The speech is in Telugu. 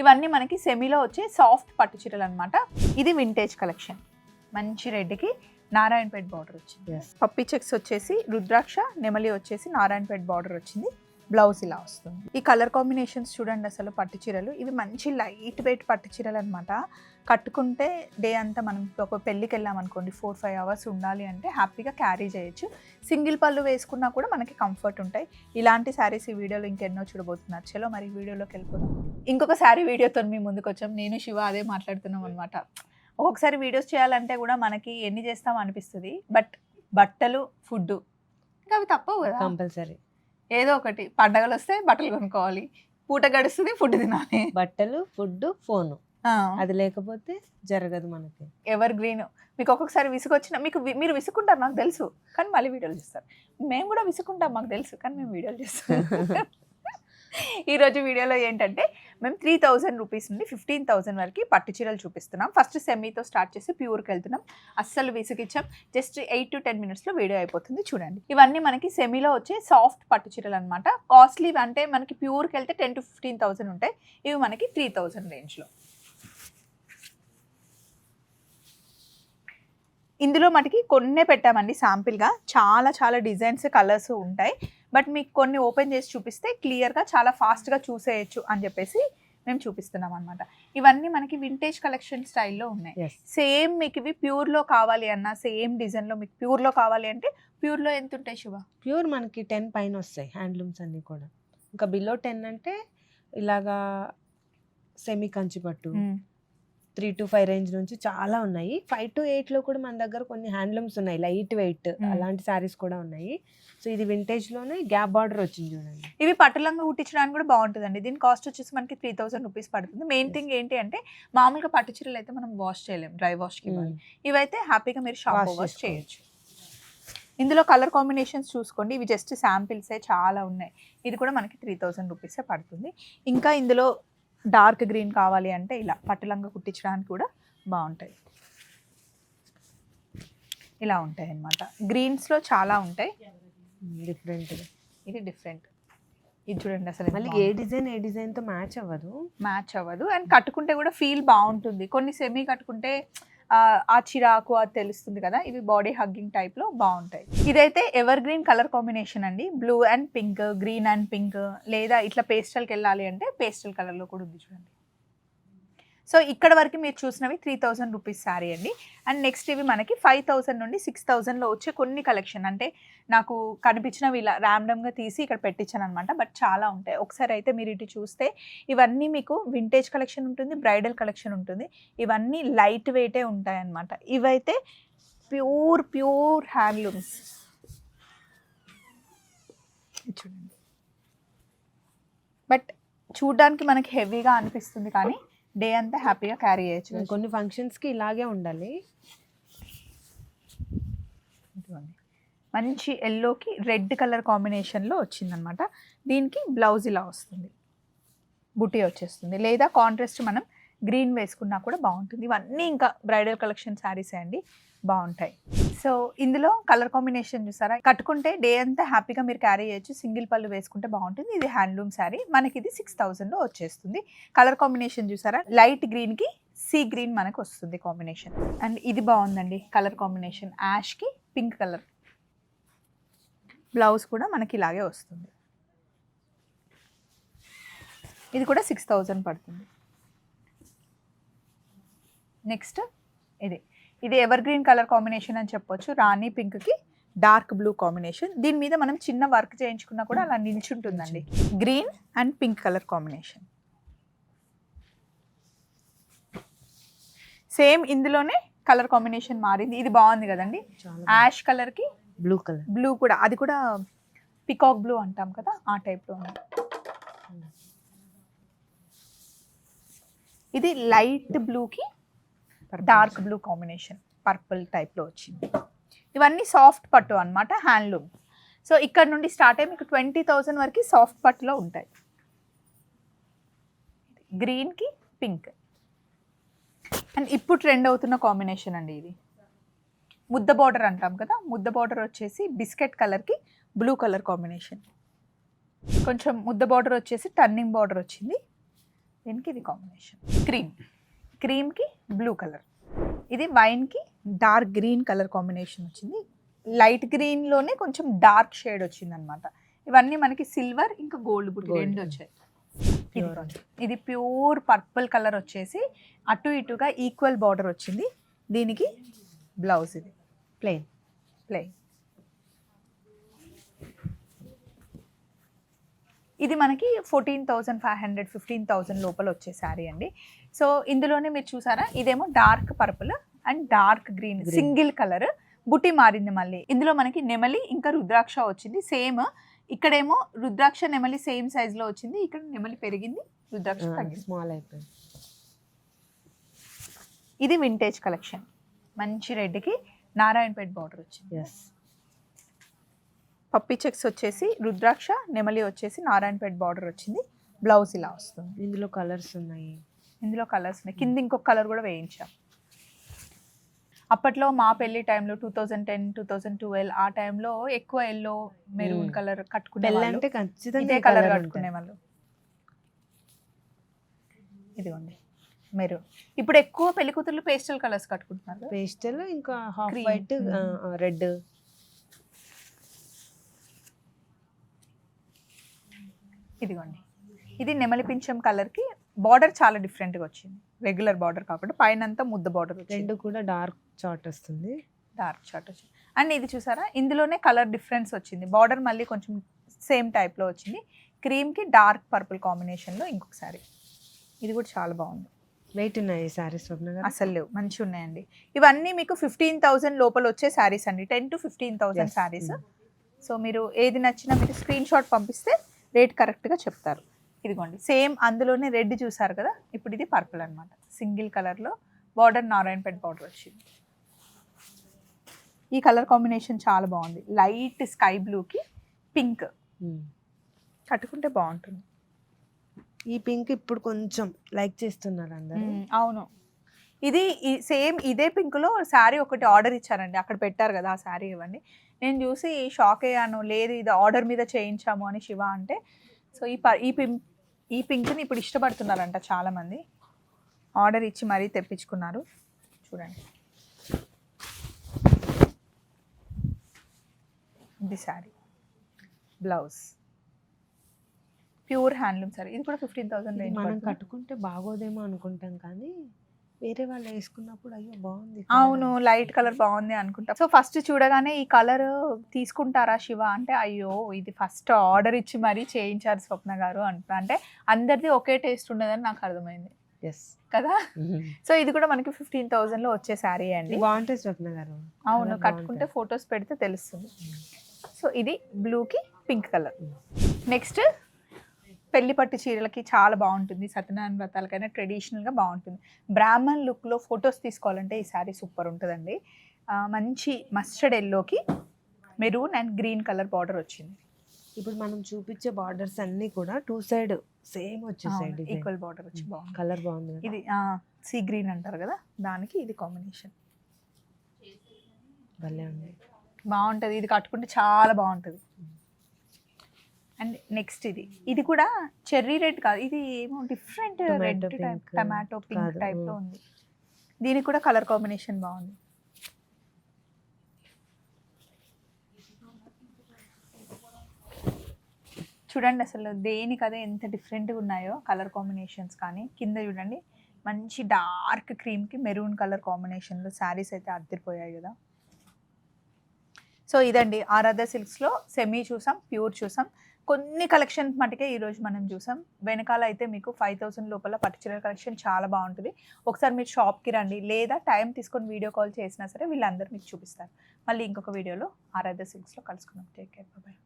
ఇవన్నీ మనకి సెమీలో వచ్చే సాఫ్ట్ పట్టు చీరలు అనమాట. ఇది వింటేజ్ కలెక్షన్. మంచి రెడ్కి నారాయణపేట బార్డర్ వచ్చింది. పప్పి చెక్స్ వచ్చేసి రుద్రాక్ష, నెమలి వచ్చేసి నారాయణపేట బార్డర్ వచ్చింది. బ్లౌజ్ ఇలా వస్తుంది. ఈ కలర్ కాంబినేషన్స్ చూడండి అసలు. పట్టు చీరలు ఇవి మంచి లైట్ వెయిట్ పట్టు చీరలు అనమాట. కట్టుకుంటే డే అంతా మనం ఒక పెళ్ళికి వెళ్ళామనుకోండి 4-5 అవర్స్ ఉండాలి అంటే హ్యాపీగా క్యారీ చేయొచ్చు. సింగిల్ పళ్ళు వేసుకున్నా కూడా మనకి కంఫర్ట్ ఉంటాయి. ఇలాంటి శారీస్ ఈ వీడియోలో ఇంకెన్నో చూడబోతున్నారు. చలో మరి వీడియోలోకి వెళ్ళిపోదాం. ఇంకొక శారీ వీడియోతో మీ ముందుకు వచ్చాం. నేను శివ అదే మాట్లాడుతున్నాం అనమాట. ఒక్కొక్కసారి వీడియోస్ చేయాలంటే కూడా మనకి ఎన్ని చేస్తాం అనిపిస్తుంది. బట్ బట్టలు, ఫుడ్ ఇంకా అవి తప్పవు కదా, కంపల్సరీ. ఏదో ఒకటి పండగలు వస్తే బట్టలు కొనుక్కోవాలి, పూట గడుస్తుంది ఫుడ్ తినాలి. బట్టలు, ఫుడ్, ఫోను అది లేకపోతే జరగదు మనకి. Ever green. మీకు ఒక్కొక్కసారి విసుగొచ్చిన మీరు విసుకుంటారు నాకు తెలుసు, కానీ మళ్ళీ వీడియోలు చేస్తారు. మేము కూడా విసుకుంటాం మాకు తెలుసు, కానీ మేము వీడియోలు చేస్తాం. ఈరోజు వీడియోలో ఏంటంటే మేము 3000 రూపీస్ నుండి 15,000 వరకు పట్టు చీరలు చూపిస్తున్నాం. ఫస్ట్ సెమీతో స్టార్ట్ చేసి ప్యూర్కి వెళ్తున్నాం. అస్సలు విసుగిచ్చాం. జస్ట్ 8 to 10 మినిట్స్లో వీడియో అయిపోతుంది. చూడండి, ఇవన్నీ మనకి సెమీలో వచ్చే సాఫ్ట్ పట్టు చీరలు అనమాట. కాస్ట్లీ అంటే మనకి ప్యూర్కి వెళ్తే 10 to 15,000 ఉంటాయి. ఇవి మనకి 3000 రేంజ్లో. ఇందులో మనకి కొన్నే పెట్టామండి శాంపిల్గా. చాలా డిజైన్స్, కలర్స్ ఉంటాయి. బట్ మీకు కొన్ని ఓపెన్ చేసి చూపిస్తే క్లియర్గా చాలా ఫాస్ట్గా చూసేయచ్చు అని చెప్పేసి మేము చూపిస్తున్నాం అనమాట. ఇవన్నీ మనకి వింటేజ్ కలెక్షన్ స్టైల్లో ఉన్నాయి. సేమ్ మీకు ఇవి ప్యూర్లో కావాలి అన్న, సేమ్ డిజైన్లో మీకు ప్యూర్లో కావాలి అంటే ప్యూర్లో ఎంత ఉంటాయి శివ? ప్యూర్ మనకి 10 పైన వస్తాయి హ్యాండ్లూమ్స్ అన్నీ కూడా. ఇంకా బిలో 10 అంటే ఇలాగా సెమీ కంచిపట్టు 3 to 5 రేంజ్ నుంచి చాలా ఉన్నాయి. 5 to 8లో కూడా మన దగ్గర కొన్ని హ్యాండ్లూమ్స్ ఉన్నాయి, లైట్ వెయిట్ అలాంటి శారీస్ కూడా ఉన్నాయి. సో ఇది వింటేజ్ లోనే గ్యాప్ బార్డర్ వచ్చింది చూడండి. ఇవి పట్టులంగా కుట్టించడానికి కూడా బాగుంటుందండి. దీని కాస్ట్ వచ్చేసి మనకి 3000 రూపీస్ పడుతుంది. మెయిన్ థింగ్ ఏంటి అంటే మామూలుగా పట్టు చీరలు అయితే మనం వాష్ చేయలేము, డ్రై వాష్కి ఇవ్వాలి. ఇవైతే హ్యాపీగా మీరు షాంపూ వాష్ చేయొచ్చు. ఇందులో కలర్ కాంబినేషన్స్ చూసుకోండి. ఇవి జస్ట్ శాంపిల్సే, చాలా ఉన్నాయి. ఇది కూడా మనకి 3000 రూపీసే పడుతుంది. ఇంకా ఇందులో డార్క్ గ్రీన్ కావాలి అంటే ఇలా పట్టులంగా కుట్టించడానికి కూడా బాగుంటాయి. ఇలా ఉంటాయి అన్నమాట. గ్రీన్స్లో చాలా ఉంటాయి డిఫరెంట్. ఇది డిఫరెంట్. ఇది చూడండి అసలు మళ్ళీ ఏ డిజైన్తో మ్యాచ్ అవ్వదు. అండ్ కట్టుకుంటే కూడా ఫీల్ బాగుంటుంది. కొన్ని సెమీ కట్టుకుంటే ఆ చిరాకు అది తెలుస్తుంది కదా. ఇవి బాడీ హగ్గింగ్ టైప్లో బాగుంటాయి. ఇదైతే ఎవర్ గ్రీన్ కలర్ కాంబినేషన్ అండి. Blue and pink, green and pink, లేదా ఇట్లా పేస్టల్కి వెళ్ళాలి అంటే పేస్టల్ కలర్లో కూడా ఉంది చూడండి. సో ఇక్కడ వరకు మీరు చూసినవి 3000 రూపీస్ శారీ అండి. అండ్ నెక్స్ట్ ఇవి మనకి 5000 నుండి 6000లో వచ్చే కొన్ని కలెక్షన్. అంటే నాకు కనిపించినవి ఇలా ర్యాండమ్గా తీసి ఇక్కడ పెట్టించాను అనమాట. బట్ చాలా ఉంటాయి. ఒకసారి అయితే మీరు ఇటు చూస్తే ఇవన్నీ మీకు వింటేజ్ కలెక్షన్ ఉంటుంది, బ్రైడల్ కలెక్షన్ ఉంటుంది. ఇవన్నీ లైట్ వెయిటే ఉంటాయి అన్నమాట. ఇవైతే ప్యూర్ హ్యాండ్లూమ్స్ చూడండి. బట్ చూడ్డానికి మనకి హెవీగా అనిపిస్తుంది, కానీ డే అంతా హ్యాపీగా క్యారీ చేయొచ్చు. కొన్ని ఫంక్షన్స్కి ఇలాగే ఉండాలి. మంచి ఎల్లోకి రెడ్ కలర్ కాంబినేషన్లో వచ్చిందనమాట. దీనికి బ్లౌజ్ ఇలా వస్తుంది, బుటీ వచ్చేస్తుంది. లేదా కాంట్రాస్ట్ మనం గ్రీన్ వేసుకున్నా కూడా బాగుంటుంది. ఇవన్నీ ఇంకా బ్రైడల్ కలెక్షన్ శారీసే అండి, బాగుంటాయి. సో ఇందులో కలర్ కాంబినేషన్ చూసారా, కట్టుకుంటే డే అంతా హ్యాపీగా మీరు క్యారీ చేయొచ్చు. సింగిల్ పళ్ళు వేసుకుంటే బాగుంటుంది. ఇది హ్యాండ్లూమ్ శారీ, మనకి ఇది 6000లో వచ్చేస్తుంది. కలర్ కాంబినేషన్ చూసారా, లైట్ గ్రీన్కి సీ గ్రీన్ మనకు వస్తుంది కాంబినేషన్. అండ్ ఇది బాగుందండి colour combination, Yaskhi pink colour. Blouse కూడా మనకి ఇలాగే వస్తుంది. ఇది కూడా 6000 పడుతుంది. నెక్స్ట్ ఇది ఎవర్ గ్రీన్ కలర్ కాంబినేషన్ అని చెప్పొచ్చు. రాణి పింక్కి డార్క్ బ్లూ కాంబినేషన్. దీని మీద మనం చిన్న వర్క్ చేయించుకున్నా కూడా అలా నిల్చుంటుందండి. Green and pink colour combination. Same ఇందులోనే కలర్ కాంబినేషన్ మారింది. ఇది బాగుంది కదండి. యాష్ కలర్కి బ్లూ కూడా, అది కూడా పికాక్ బ్లూ అంటాం కదా, ఆ టైప్లో ఉంది. ఇది లైట్ బ్లూకి డార్క్ బ్లూ కాంబినేషన్, పర్పుల్ టైప్లో వచ్చింది. ఇవన్నీ సాఫ్ట్ పట్టు అనమాట, హ్యాండ్లూమ్. సో ఇక్కడ నుండి స్టార్ట్ అయ్యి మీకు 20,000 వరకు సాఫ్ట్ పట్టులో ఉంటాయి. గ్రీన్కి పింక్. అండ్ ఇప్పుడు ట్రెండ్ అవుతున్న కాంబినేషన్ అండి ఇది. ముద్ద బార్డర్ అంటాం కదా, ముద్ద బార్డర్ వచ్చేసి బిస్కెట్ కలర్కి బ్లూ కలర్ కాంబినేషన్. కొంచెం ముద్ద బార్డర్ వచ్చేసి టర్నింగ్ బార్డర్ వచ్చింది. దీనికి ఇది కాంబినేషన్ క్రీమ్కి బ్లూ కలర్, ఇది వైన్కి డార్క్ గ్రీన్ కలర్ కాంబినేషన్ వచ్చింది. లైట్ గ్రీన్లోనే కొంచెం డార్క్ షేడ్ వచ్చింది అనమాట. ఇవన్నీ మనకి సిల్వర్ ఇంకా గోల్డ్ బుట్టి రెండు వచ్చాయి. ఇది ప్యూర్ పర్పుల్ కలర్ వచ్చేసి అటు ఇటుగా ఈక్వల్ బార్డర్ వచ్చింది. దీనికి బ్లౌజ్ ఇది ప్లెయిన్. ఇది మనకి 14,500 15,000 లోపల వచ్చే శారీ అండి. సో ఇందులోనే మీరు చూసారా, ఇదేమో dark purple and dark green single colour, బుట్టి మారింది మళ్ళీ. ఇందులో మనకి నెమలి ఇంకా రుద్రాక్ష వచ్చింది సేమ్. ఇక్కడేమో రుద్రాక్ష నెమలి సేమ్ సైజ్ లో వచ్చింది, ఇక్కడ నెమలి పెరిగింది, రుద్రాక్ష తగ్గింది, స్మాల్ అయిపోయింది. ఇది వింటేజ్ కలెక్షన్. మంచి రెడ్కి నారాయణపేట్ బార్డర్ వచ్చింది. పప్పి చెక్స్ వచ్చేసి రుద్రాక్ష నెమలి వచ్చేసి నారాయణపేట్ బార్డర్ వచ్చింది. బ్లౌజ్ ఇలా వస్తుంది. ఇందులో కలర్స్ ఉన్నాయి. కింద ఇంకొక కలర్ కూడా వేయించాం. అప్పట్లో మా పెళ్లి టైంలో 2010 2012 ఆ టైంలో ఎక్కువ ఎల్లో మెరూన్ కలర్ కట్టుకునే అంటే ఖచ్చితంగా ఇదే కలర్ కట్టుకునే వాళ్ళు. ఇదిగోండి మెరూన్. ఇప్పుడు ఎక్కువ పెళ్లి కూతుర్లు పేస్టల్ కలర్స్ కట్టుకుంటున్నారు. పేస్టల్ ఇంకా హాఫ్ వైట్ రెడ్. ఇదిగోండి ఇది నెమలి పింఛం కలర్కి బార్డర్ చాలా డిఫరెంట్గా వచ్చింది. రెగ్యులర్ బార్డర్ కాకుండా పైన అంతా ముద్ద బార్డర్ వచ్చింది. రెండు కూడా డార్క్ చాట్ వస్తుంది. అండ్ ఇది చూసారా, ఇందులోనే కలర్ డిఫరెన్స్ వచ్చింది. బార్డర్ మళ్ళీ కొంచెం సేమ్ టైప్లో వచ్చింది. క్రీమ్కి డార్క్ పర్పుల్ కాంబినేషన్లో ఇంకొక శారీ. ఇది కూడా చాలా బాగుంది. వెయిట్ ఉన్నాయి శారీస్ అసలు లేవు, మంచిగా ఉన్నాయండి. ఇవన్నీ మీకు 15,000 లోపల వచ్చే శారీస్ అండి. 10 to 15,000 శారీస్. సో మీరు ఏది నచ్చినా మీరు స్క్రీన్ షాట్ పంపిస్తే రేట్ కరెక్ట్గా చెప్తారు. ఇదిగోండి సేమ్ అందులోనే రెడ్ చూసారు కదా, ఇప్పుడు ఇది పర్పుల్ అనమాట. సింగిల్ కలర్లో బార్డర్ నారాయణపేట్ బార్డర్ వచ్చింది. ఈ కలర్ కాంబినేషన్ చాలా బాగుంది. లైట్ స్కై బ్లూకి పింక్ కట్టుకుంటే బాగుంటుంది. ఈ పింక్ ఇప్పుడు కొంచెం లైక్ చేస్తున్నారు అందరూ. అవును, ఇది సేమ్ ఇదే పింక్లో శారీ ఒకటి ఆర్డర్ ఇచ్చారండి, అక్కడ పెట్టారు కదా ఆ శారీ ఇవ్వండి. నేను చూసి షాక్ అయ్యాను, లేదు ఇది ఆర్డర్ మీద చేయించాము అని శివ అంటే. సో ఈ పింక్ని ఇప్పుడు ఇష్టపడుతున్నారంట చాలామంది, ఆర్డర్ ఇచ్చి మరీ తెప్పించుకున్నారు. చూడండి ఇది sari, blouse pure handloom sorry. ఇది కూడా 15,000 రేంజ్. మనం కట్టుకుంటే బాగోదేమో అనుకుంటాం కానీ వేరే వాళ్ళు వేసుకున్నప్పుడు అయ్యో బాగుంది. అవును, లైట్ కలర్ బాగుంది అనుకుంటా. సో ఫస్ట్ చూడగానే ఈ కలర్ తీసుకుంటారా శివ అంటే, అయ్యో ఇది ఫస్ట్ ఆర్డర్ ఇచ్చి మరీ చేయించారు స్వప్న గారు అంటా. అంటే అందరిది ఒకే టేస్ట్ ఉండదని నాకు అర్థమైంది కదా. సో ఇది కూడా మనకి 15,000లో వచ్చే శారీ అండి. బాగుంటుంది స్వప్న గారు. అవును, కట్టుకుంటే ఫొటోస్ పెడితే తెలుస్తుంది. సో ఇది బ్లూకి పింక్ కలర్. నెక్స్ట్ పెళ్లి పట్టు చీరలకి చాలా బాగుంటుంది. సత్యనారాయణ వ్రతాలకైనా ట్రెడిషనల్గా బాగుంటుంది. బ్రాహ్మణ్ లుక్లో ఫొటోస్ తీసుకోవాలంటే ఈ శారీ సూపర్ ఉంటుందండి. మంచి మస్టర్డ్ ఎల్లోకి maroon and green colour border వచ్చింది. ఇప్పుడు మనం చూపించే బార్డర్స్ అన్నీ కూడా 2 సైడ్ సేమ్ వచ్చేసాయి, ఈక్వల్ బార్డర్ వచ్చి బాగుంది. కలర్ బాగుంది. ఇది సీ గ్రీన్ అంటారు కదా, దానికి ఇది కాంబినేషన్ భలే ఉంది, బాగుంటుంది. ఇది కట్టుకుంటే చాలా బాగుంటుంది. అండ్ నెక్స్ట్ ఇది కూడా చెర్రీ రెడ్ కాదు, ఇది ఏమో different red type, tomato pink టైప్లో ఉంది. దీనికి కూడా కలర్ కాంబినేషన్ బాగుంది. చూడండి అసలు దేనికి అదే ఎంత డిఫరెంట్గా ఉన్నాయో కలర్ కాంబినేషన్స్. కానీ కింద చూడండి మంచి డార్క్ క్రీమ్కి మెరూన్ కలర్ కాంబినేషన్లో శారీస్ అయితే అద్దరిపోయాయి కదా. సో ఇదండి ఆరాధ సిల్క్స్లో సెమీ చూసాం, ప్యూర్ చూసాం, కొన్ని కలెక్షన్స్ మటుకే ఈరోజు మనం చూసాం. వెనకాల అయితే మీకు 5,000 లోపల పర్టికులర్ కలెక్షన్ చాలా బాగుంటుంది. ఒకసారి మీరు షాప్కి రండి, లేదా టైం తీసుకొని వీడియో కాల్ చేసినా సరే వీళ్ళందరూ మీకు చూపిస్తారు. మళ్ళీ ఇంకొక వీడియోలో ఆరాధ సిల్క్స్లో కలుసుకుందాం. Take care, bye.